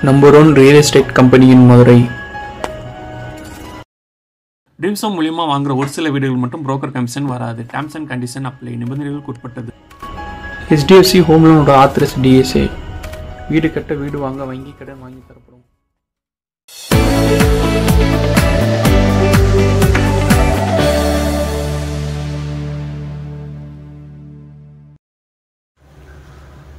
Number 1 real estate company in Madurai. Dreams home மூலியமா வாங்குற ஒரு சில வீடுகள் மட்டும் புரோக்கர் கமிஷன் வராது. Terms and condition apply. நிபந்தனைகளுக்கு உட்பட்டது. HDFC Home Loan authorise DSA. வீடு கட்ட வீடு வாங்க வங்கி கடன் வாங்கி தரப்படும்.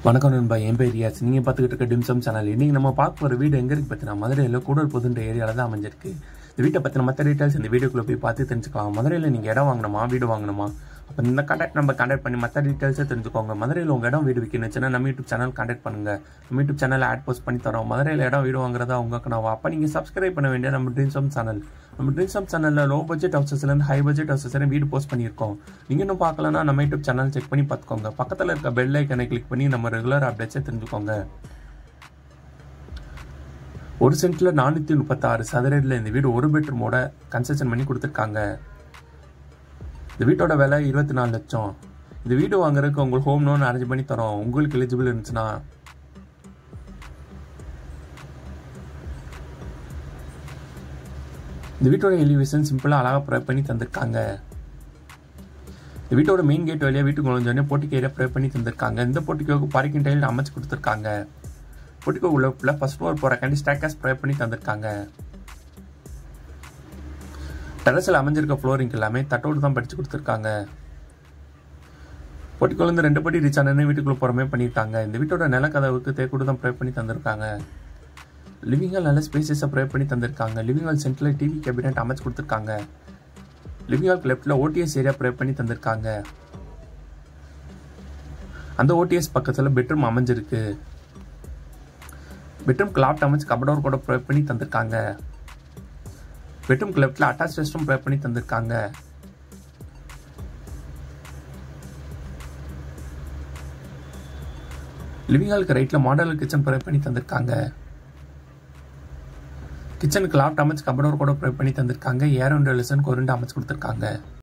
வணக்கம் நண்பா, என் பேர் ரியாஸ். நீங்கள் பார்த்துக்கிட்டு இருக்க ட்ரீம்ஸ் ஹோம் சேனல். இன்றைக்கி நம்ம பார்க்க போகிற வீடு எங்கே இருக்குது பார்த்தீங்கன்னா மதுரையில் கூடல் புதுன்ற ஏரியாவில் தான் அமைஞ்சிருக்கு. இந்த வீட்டை பற்றின மற்ற டீட்டெயில்ஸ் இந்த வீடியோக்குள்ளே போய் பார்த்து தெரிஞ்சுக்கலாம். மதுரையில் நீங்கள் இடம் வாங்கணுமா வீடு வாங்கணுமா, அப்போ இந்த கான்டாக்ட் பண்ணி மற்ற டீட்டெயில்ஸை தெரிஞ்சுக்கோங்க. மதுரையில் உங்கள் இடம் வீடு விற்கணுச்சுன்னா நம்ம யூடியூப் சேனல் கான்டாக்ட் பண்ணுங்கள். நம்ம யூடியூப் சேனல் ஆட் போஸ்ட் பண்ணி தரோம். மதுரையில் இடம் வீடு வாங்குறதா உங்களுக்கு நான் அப்போ நீங்கள் சப்ஸ்கிரைப் பண்ண வேண்டிய நம்ம ட்ரீம்ஸ் ஹோம் சேனல். நம்ம ட்ரீம்ஸ் ஹோம் சேனலில் லோ பட்ஜெட் ஹவுசஸ்லேருந்து ஹை பட்ஜெட் ஹவுசஸ் வீடு போஸ்ட் பண்ணியிருக்கோம். நீங்கள் இன்னும் பார்க்கலன்னா நம்ம யூடியூப் சேனல் செக் பண்ணி பார்த்துக்கோங்க. பக்கத்தில் இருக்க பெல் ஐக்கனை கிளிக் பண்ணி நம்ம ரெகுலர் அப்டேட்ஸை தெரிஞ்சுக்கோங்க. ஒரு சென்ட்ல 436 சதுரடியில் இந்த வீடு ஒரு பெட்ரூமோட கன்ஸ்ட்ரக்ஷன் பண்ணி கொடுத்துருக்காங்க. இந்த வீட்டோட விலை 24 லட்சம். இந்த வீடு வாங்குறதுக்கு உங்களுக்கு ஹோம் லோன் அரேஞ்ச் பண்ணி தரோம். உங்களுக்கு எலிஜிபிள் இருந்துச்சுன்னா இந்த வீட்டோட எலிவேஷன் சிம்பிளாக அழகாக ப்ரொவைட் பண்ணி தந்திருக்காங்க. இந்த வீட்டோட மெயின் கேட் வழியாக வீட்டுக்கு நுழைஞ்சோடனே போட்டிக்கு ஏரியா ப்ரொவைட் பண்ணி தந்திருக்காங்க. இந்த போட்டிக்கோக்கு பார்க்கிங் டைல் அமைச்சு கொடுத்துருக்காங்க. போட்டிக்கோ உள்ள ஃபர்ஸ்ட் ஃப்ளோர் போகிறக்காண்டி ஸ்டேர்கேஸ் ப்ரொவைட் பண்ணி தந்திருக்காங்க. டெரஸில் அமைஞ்சிருக்க ஃப்ளோரிங் எல்லாமே தட்டோடு தான் படித்து கொடுத்துருக்காங்க. போட்டிக்கோலேருந்து 2 படி ரீச் ஆனே வீட்டுக்குள்ளே போகிறமே பண்ணியிருக்காங்க. இந்த வீட்டோட நிலக்கதவுக்கு தேக்கூடு தான் ப்ரொவைட் பண்ணி தந்திருக்காங்க. லிவிங் ஹால் நல்ல ஸ்பேசஸை ப்ரொவைட் பண்ணி தந்திருக்காங்க. லிவிங் ஹால் சென்டரில் டிவி கேபினட் அமைச்சு கொடுத்துருக்காங்க. லிவிங் ஹால் லெஃப்டில் ஓடிஎஸ் ஏரியா ப்ரொவைட் பண்ணி தந்திருக்காங்க. அந்த ஓடிஎஸ் பக்கத்தில் பெட்ரூம் அமைஞ்சிருக்கு. பெட்ரூம் லாஃப்ட் அமைச்சு கபடோர் கூட ப்ரொவைட் பண்ணி தந்திருக்காங்க. பெட்ரூம் லெஃப்டில் அட்டாச் ரெஸ்ட்ரூம் ப்ரொவைட் பண்ணி தந்திருக்காங்க. லிவிங் ஹாலுக்கு ரைட்டில் மாடல் கிச்சன் ப்ரொவைட் பண்ணி தந்திருக்காங்க. கிச்சனுக்கு லாஃப்ட் அமைச்சு கபடோர் கூட ப்ரொவைட் பண்ணி தந்திருக்காங்க. ஏர் அண்ட் லெசன் கொரிண்டா அமைச்சு கொடுத்துருக்காங்க.